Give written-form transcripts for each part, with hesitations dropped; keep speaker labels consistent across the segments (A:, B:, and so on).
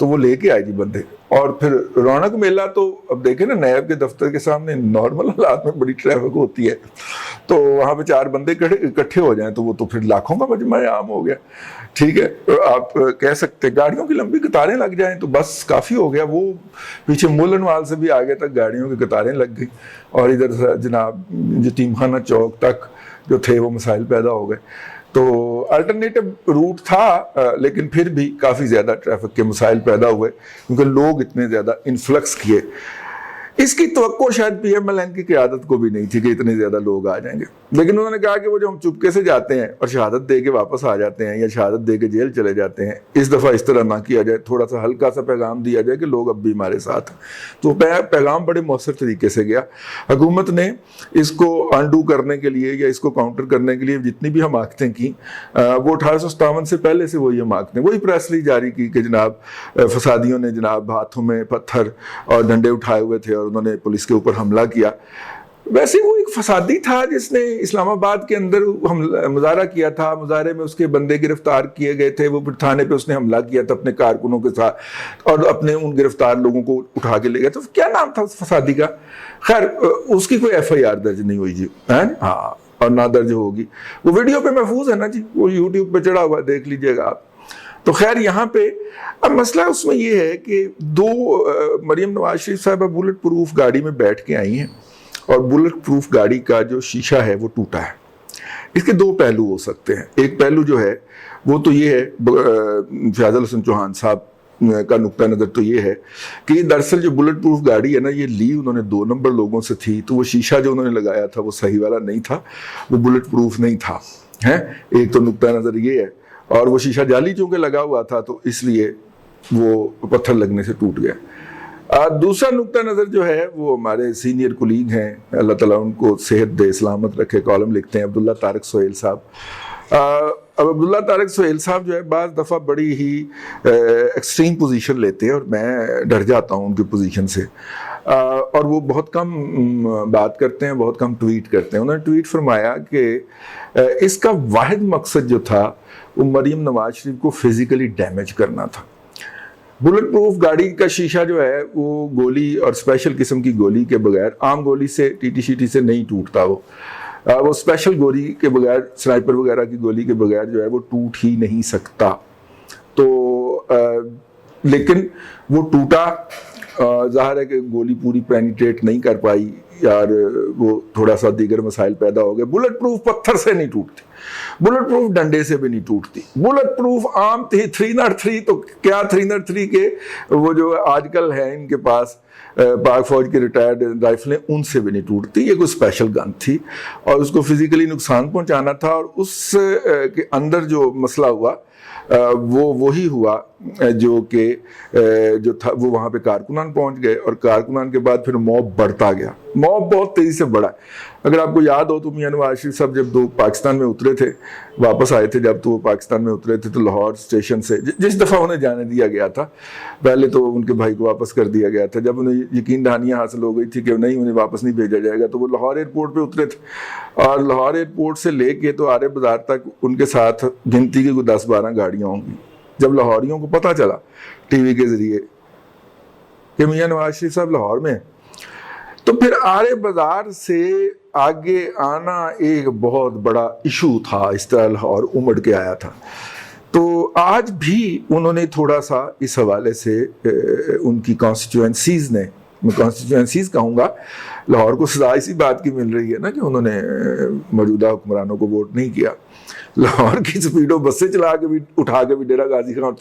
A: تو وہ لے کے آئے جی بندے. اور پھر رونق میلہ تو اب دیکھیں نا, نیب کے دفتر کے سامنے نارمل حالات میں بڑی ٹریفک ہوتی ہے, تو وہاں پہ 4 بندے اکٹھے ہو جائیں تو وہ تو پھر لاکھوں کا مجمع عام ہو گیا. ٹھیک ہے, آپ کہہ سکتے گاڑیوں کی لمبی قطاریں لگ جائیں تو بس کافی ہو گیا. وہ پیچھے مولن وال سے بھی آگے تک گاڑیوں کی قطاریں لگ گئی, اور ادھر جناب یتیم خانہ چوک تک جو تھے وہ مسائل پیدا ہو گئے. تو الٹرنیٹو روٹ تھا لیکن پھر بھی کافی زیادہ ٹریفک کے مسائل پیدا ہوئے کیونکہ لوگ اتنے زیادہ انفلکس کیے. اس کی توقع شاید پی ایم ایل این کی قیادت کو بھی نہیں تھی کہ اتنے زیادہ لوگ آ جائیں گے, لیکن انہوں نے کہا کہ وہ جو ہم چپکے سے جاتے ہیں اور شہادت دے کے واپس آ جاتے ہیں یا شہادت دے کے جیل چلے جاتے ہیں, اس دفعہ اس طرح نہ کیا جائے, تھوڑا سا ہلکا سا پیغام دیا جائے کہ لوگ اب بھی ہمارے ساتھ ہیں. تو پیغام بڑے مؤثر طریقے سے گیا. حکومت نے اس کو انڈو کرنے کے لیے یا اس کو کاؤنٹر کرنے کے لیے جتنی بھی حماقتیں کی, وہ 1857 سے پہلے سے وہی حماقتیں, وہی پریس ریلیز جاری کی کہ جناب فسادیوں نے جناب ہاتھوں میں پتھر اور ڈنڈے اٹھائے ہوئے تھے اور انہوں نے پولیس کے اوپر حملہ کیا. ویسے وہ ایک فسادی تھا جس نے اسلام آباد کے اندر مظاہرہ کیا تھا, مظاہرے میں اس کے بندے گرفتار کیے گئے تھے, وہ پھر تھانے پہ اس نے حملہ کیا تھا اپنے کارکنوں کے ساتھ اور اپنے ان گرفتار لوگوں کو اٹھا کے لے گیا. تو کیا نام تھا اس فسادی کا؟ خیر اس کی کوئی ایف آئی آر درج نہیں ہوئی جی, ہاں اور نہ درج ہوگی. وہ ویڈیو پہ محفوظ ہے نا جی, وہ یوٹیوب پہ چڑھا ہوا, دیکھ لیجئے گا آپ. تو خیر یہاں پہ اب مسئلہ اس میں یہ ہے کہ مریم نواز شریف صاحبہ بلٹ پروف گاڑی میں بیٹھ کے آئی ہیں اور بلٹ پروف گاڑی کا جو شیشہ ہے وہ ٹوٹا ہے. اس کے 2 پہلو ہو سکتے ہیں. ایک پہلو جو ہے وہ تو یہ ہے, فیاض حسن چوہان صاحب کا نقطہ نظر تو یہ ہے کہ یہ دراصل جو بلٹ پروف گاڑی ہے نا, یہ لی انہوں نے 2 نمبر لوگوں سے تھی, تو وہ شیشہ جو انہوں نے لگایا تھا وہ صحیح والا نہیں تھا, وہ بلٹ پروف نہیں تھا. ایک تو نقطہ نظر یہ ہے, اور وہ شیشہ جعلی چونکہ لگا ہوا تھا تو اس لیے وہ پتھر لگنے سے ٹوٹ گیا. دوسرا نقطہ نظر جو ہے وہ ہمارے سینئر کولیگ ہیں, اللہ تعالیٰ ان کو صحت دے سلامت رکھے, کالم لکھتے ہیں, عبداللہ طارق سہیل صاحب. اب عبداللہ طارق سہیل صاحب جو ہے بعض دفعہ بڑی ہی ایکسٹریم پوزیشن لیتے ہیں اور میں ڈر جاتا ہوں ان کی پوزیشن سے, اور وہ بہت کم بات کرتے ہیں, بہت کم ٹویٹ کرتے ہیں. انہوں نے ٹویٹ فرمایا کہ اس کا واحد مقصد جو تھا وہ مریم نواز شریف کو فزیکلی ڈیمیج کرنا تھا. بلٹ پروف گاڑی کا شیشہ جو ہے وہ گولی اور اسپیشل قسم کی گولی کے بغیر, عام گولی سے ٹی ٹی شیٹی سے نہیں ٹوٹتا, وہ اسپیشل گولی کے بغیر, سنائپر وغیرہ کی گولی کے بغیر جو ہے وہ ٹوٹ ہی نہیں سکتا. تو لیکن وہ ٹوٹا, ظاہر ہے کہ گولی پوری پینیٹریٹ نہیں کر پائی یار, وہ تھوڑا سا دیگر مسائل پیدا ہو گئے. بلٹ پروف پتھر سے نہیں ٹوٹتی, بلٹ پروف ڈنڈے سے بھی نہیں ٹوٹتی. بلٹ پروف عام 303 تو کیا 303 کے وہ جو آج کل ہے ان کے پاس پاک فوج کے ریٹائرڈ رائفلیں, ان سے بھی نہیں ٹوٹتی. یہ کوئی اسپیشل گن تھی اور اس کو فزیکلی نقصان پہنچانا تھا, اور اس کے اندر جو مسئلہ ہوا وہ وہی ہوا جو کہ جو تھا وہ وہاں پہ کارکنان پہنچ گئے, اور کارکنان کے بعد پھر موب بڑھتا گیا. موب بہت تیزی سے بڑھا. اگر آپ کو یاد ہو تو میاں نواز شریف صاحب جب پاکستان میں اترے تھے, واپس آئے تھے جب تو وہ پاکستان میں اترے تھے, تو لاہور اسٹیشن سے جس دفعہ انہیں جانے دیا گیا تھا, پہلے تو ان کے بھائی کو واپس کر دیا گیا تھا, جب انہیں یقین دہانیاں حاصل ہو گئی تھی کہ نہیں انہیں واپس نہیں بھیجا جائے گا, تو وہ لاہور ایئرپورٹ پہ اترے تھے, اور لاہور ایئرپورٹ سے لے کے تو آرے بازار تک ان کے ساتھ گنتی کی کوئی 10-12 گاڑیاں ہوں گی. جب لاہوریوں کو پتہ چلا ٹی وی کے ذریعے کہ میاں نواز شریف صاحب لاہور میں, تو پھر آرے بازار سے آگے آنا ایک بہت بڑا ایشو تھا. اس طرح لاہور امڑ کے آیا تھا. تو آج بھی انہوں نے تھوڑا سا اس حوالے سے ان کی کانسٹیچوئنسیز نے, میں کانسٹیچوئنسیز کہوں گا, لاہور کو سزا اسی بات کی مل رہی ہے نا کہ انہوں نے موجودہ حکمرانوں کو ووٹ نہیں کیا. لاہور کی سپیڈو بسیں چلا کے بھی اٹھا کے بھی ڈیرہ غازی خان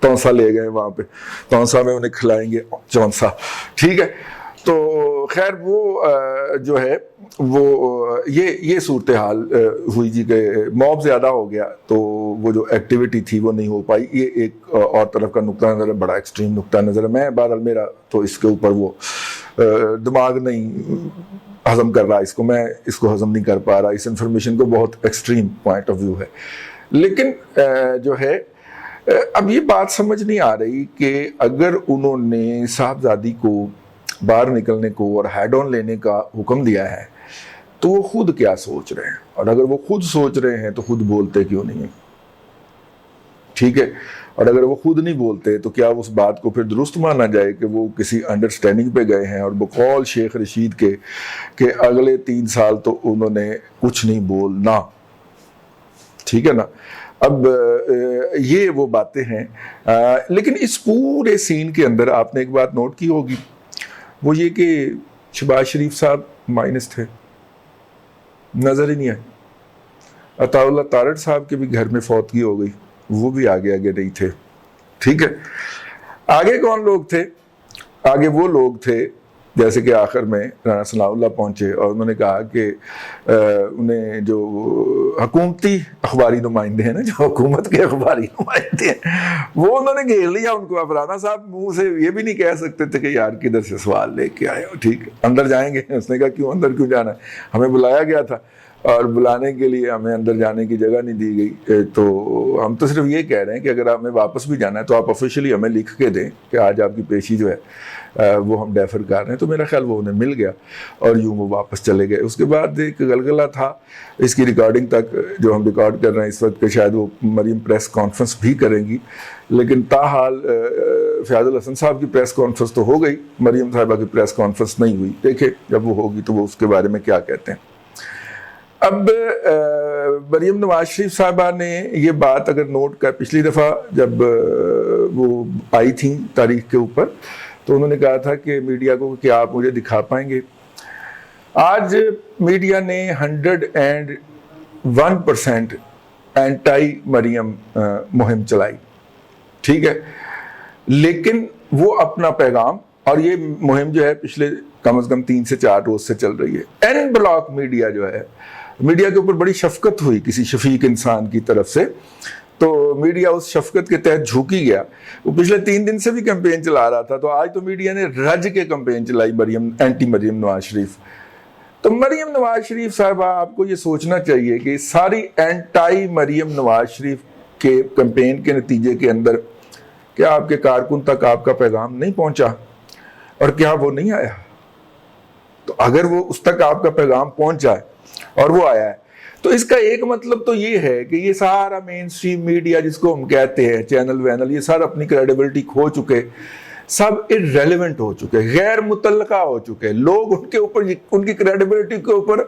A: تونسا لے گئے, وہاں پہ تونسا میں انہیں کھلائیں گے چونسا, ٹھیک ہے. تو خیر وہ جو ہے وہ یہ صورتحال ہوئی جی کہ موب زیادہ ہو گیا, تو وہ جو ایکٹیویٹی تھی وہ نہیں ہو پائی. یہ ایک اور طرف کا نقطہ نظر ہے, بڑا ایکسٹریم نقطہ نظر ہے. میں بہرحال میرا تو اس کے اوپر وہ دماغ نہیں ہضم کر رہا, اس کو میں اس کو ہضم نہیں کر پا رہا, اس انفارمیشن کو بہت ایکسٹریم پوائنٹ آف ویو ہے. لیکن جو ہے اب یہ بات سمجھ نہیں آ رہی کہ اگر انہوں نے صاحبزادی کو باہر نکلنے کو اور ہیڈ آن لینے کا حکم دیا ہے تو وہ خود کیا سوچ رہے ہیں, اور اگر وہ خود سوچ رہے ہیں تو خود بولتے کیوں نہیں ہیں. ٹھیک ہے. اور اگر وہ خود نہیں بولتے تو کیا اس بات کو پھر درست مانا جائے کہ وہ کسی انڈرسٹینڈنگ پہ گئے ہیں؟ اور بقول شیخ رشید کے کہ اگلے 3 سال تو انہوں نے کچھ نہیں بولنا. ٹھیک ہے نا. اب یہ وہ باتیں ہیں. لیکن اس پورے سین کے اندر آپ نے ایک بات نوٹ کی ہوگی، وہ یہ کہ شہباز شریف صاحب مائنس تھے، نظر ہی نہیں آئے. عطا اللہ تارڑ صاحب کے بھی گھر میں فوتگی ہو گئی، وہ بھی آگے نہیں تھے. ٹھیک ہے. آگے کون لوگ تھے؟ آگے وہ لوگ تھے جیسے کہ آخر میں رانا ثناء اللہ پہنچے اور انہوں نے کہا کہ انہیں جو حکومتی اخباری نمائندے ہیں نا، جو حکومت کے اخباری نمائندے ہیں، وہ انہوں نے گھیر لیا ان کو. اب رانا صاحب منہ سے یہ بھی نہیں کہہ سکتے تھے کہ یار کدھر سے سوال لے کے آئے ہو. ٹھیک ہے، اندر جائیں گے. اس نے کہا کیوں اندر کیوں جانا ہے؟ ہمیں بلایا گیا تھا اور بلانے کے لیے ہمیں اندر جانے کی جگہ نہیں دی گئی. تو ہم تو صرف یہ کہہ رہے ہیں کہ اگر ہمیں واپس بھی جانا ہے تو آپ آفیشلی ہمیں لکھ کے دیں کہ آج آپ کی پیشی جو ہے وہ ہم ڈیفر کر رہے ہیں. تو میرا خیال وہ انہیں مل گیا اور یوں وہ واپس چلے گئے. اس کے بعد ایک گلگلہ تھا اس کی ریکارڈنگ تک جو ہم ریکارڈ کر رہے ہیں اس وقت، کہ شاید وہ مریم پریس کانفرنس بھی کریں گی، لیکن تاحال فیاض الحسن صاحب کی پریس کانفرنس تو ہو گئی، مریم صاحبہ کی پریس کانفرنس نہیں ہوئی. دیکھیں جب وہ ہوگی تو وہ اس کے بارے میں کیا کہتے ہیں. اب مریم نواز شریف صاحبہ نے یہ بات اگر نوٹ کر، پچھلی دفعہ جب وہ آئی تھیں تاریخ کے اوپر تو انہوں نے کہا تھا کہ میڈیا کو کہ آپ مجھے دکھا پائیں گے. آج میڈیا نے 101% اینٹائی مریم مہم چلائی. ٹھیک ہے، لیکن وہ اپنا پیغام، اور یہ مہم جو ہے پچھلے کم از کم 3 سے 4 روز سے چل رہی ہے. این بلاک میڈیا جو ہے، میڈیا کے اوپر بڑی شفقت ہوئی کسی شفیق انسان کی طرف سے، تو میڈیا اس شفقت کے تحت جھوکی گیا. وہ پچھلے 3 دن سے بھی کیمپین چلا رہا تھا، تو آج تو میڈیا نے رج کے کیمپین چلائی اینٹی مریم نواز شریف. تو مریم نواز شریف صاحبہ، آپ کو یہ سوچنا چاہیے کہ ساری اینٹائی مریم نواز شریف کے کیمپین کے نتیجے کے اندر کیا آپ کے کارکن تک آپ کا پیغام نہیں پہنچا؟ اور کیا وہ نہیں آیا؟ تو اگر وہ اس تک آپ کا پیغام پہنچ جائے اور وہ آیا ہے تو اس کا ایک مطلب تو یہ ہے کہ یہ سارا مین اسٹریم میڈیا جس کو ہم کہتے ہیں، چینل وینل، یہ سارا اپنی کریڈیبلٹی کھو چکے، سب irrelevant ہو چکے، غیر متعلقہ ہو چکے. لوگ ان کے اوپر، ان کی کریڈیبلٹی کے اوپر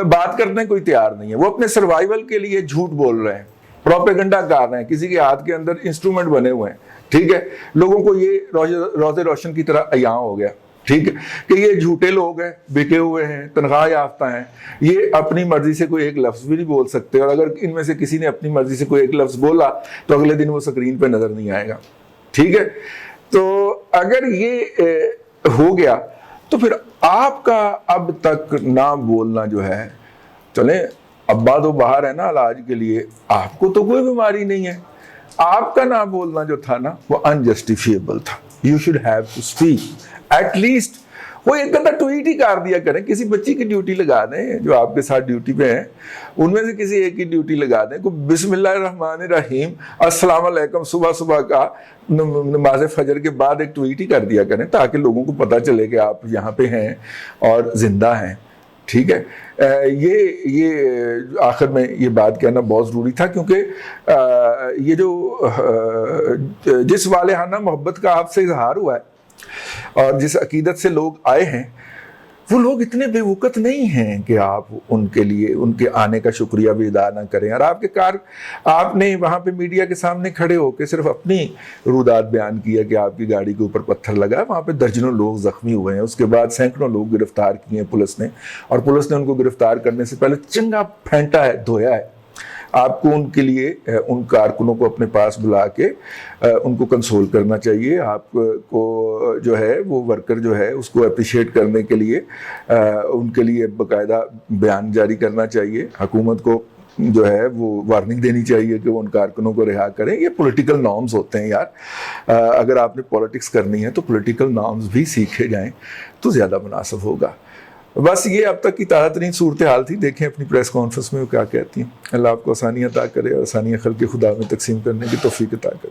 A: بات کرنے کوئی تیار نہیں ہے. وہ اپنے سروائیول کے لیے جھوٹ بول رہے ہیں، پروپیگنڈا کر رہے ہیں، کسی کے ہاتھ کے اندر انسٹرومنٹ بنے ہوئے ہیں. ٹھیک ہے، لوگوں کو یہ روز روشن کی طرح عیاں ہو گیا. ٹھیک ہے کہ یہ جھوٹے لوگ ہیں، بکے ہوئے ہیں، تنخواہ یافتہ ہیں، یہ اپنی مرضی سے کوئی ایک لفظ بھی نہیں بول سکتے. اور اگر ان میں سے کسی نے اپنی مرضی سے کوئی ایک لفظ بولا تو اگلے دن وہ سکرین پہ نظر نہیں آئے گا. ٹھیک ہے، تو اگر یہ ہو گیا تو پھر آپ کا اب تک نہ بولنا جو ہے، چلیں ابا تو باہر ہے نا علاج کے لیے، آپ کو تو کوئی بیماری نہیں ہے، آپ کا نہ بولنا جو تھا نا وہ انجسٹیفیبل تھا. You should have to speak. At least وہ ایک گندہ ٹویٹ ہی کر دیا کریں، کسی بچی کی ڈیوٹی لگا دیں جو آپ کے ساتھ ڈیوٹی پہ ہیں، ان میں سے کسی ایک کی ڈیوٹی لگا دیں. کو بسم اللہ الرحمن الرحیم السلام علیکم صبح کا نماز فجر کے بعد ایک ٹویٹ ہی کر دیا کریں تاکہ لوگوں کو پتہ چلے کہ آپ یہاں پہ ہیں اور زندہ ہیں. ٹھیک ہے، یہ آخر میں یہ بات کہنا بہت ضروری تھا، کیونکہ یہ جو جس والہانہ محبت کا آپ سے اظہار ہوا ہے اور جس عقیدت سے لوگ آئے ہیں، وہ لوگ اتنے بے وقت نہیں ہیں کہ آپ ان کے لیے ان کے آنے کا شکریہ بھی ادا نہ کریں. اور آپ نے وہاں پہ میڈیا کے سامنے کھڑے ہو کے صرف اپنی رودات بیان کیا کہ آپ کی گاڑی کے اوپر پتھر لگا، وہاں پہ درجنوں لوگ زخمی ہوئے ہیں. اس کے بعد سینکڑوں لوگ گرفتار کیے ہیں پولیس نے، اور پولیس نے ان کو گرفتار کرنے سے پہلے چنگا پھینٹا ہے، دھویا ہے. آپ کو ان کے لیے ان کارکنوں کو اپنے پاس بلا کے ان کو کنسول کرنا چاہیے. آپ کو جو ہے وہ ورکر جو ہے اس کو اپریشیٹ کرنے کے لیے ان کے لیے باقاعدہ بیان جاری کرنا چاہیے. حکومت کو جو ہے وہ وارننگ دینی چاہیے کہ وہ ان کارکنوں کو رہا کریں. یہ پولیٹیکل نارمز ہوتے ہیں یار، اگر آپ نے پولیٹکس کرنی ہے تو پولیٹیکل نارمز بھی سیکھے جائیں تو زیادہ مناسب ہوگا. بس یہ اب تک کی تازہ ترین صورتحال تھی. دیکھیں اپنی پریس کانفرنس میں وہ کیا کہتی ہیں. اللہ آپ کو آسانیاں عطا کرے اور آسانیاں خلق خدا میں تقسیم کرنے کی توفیق عطا کرے.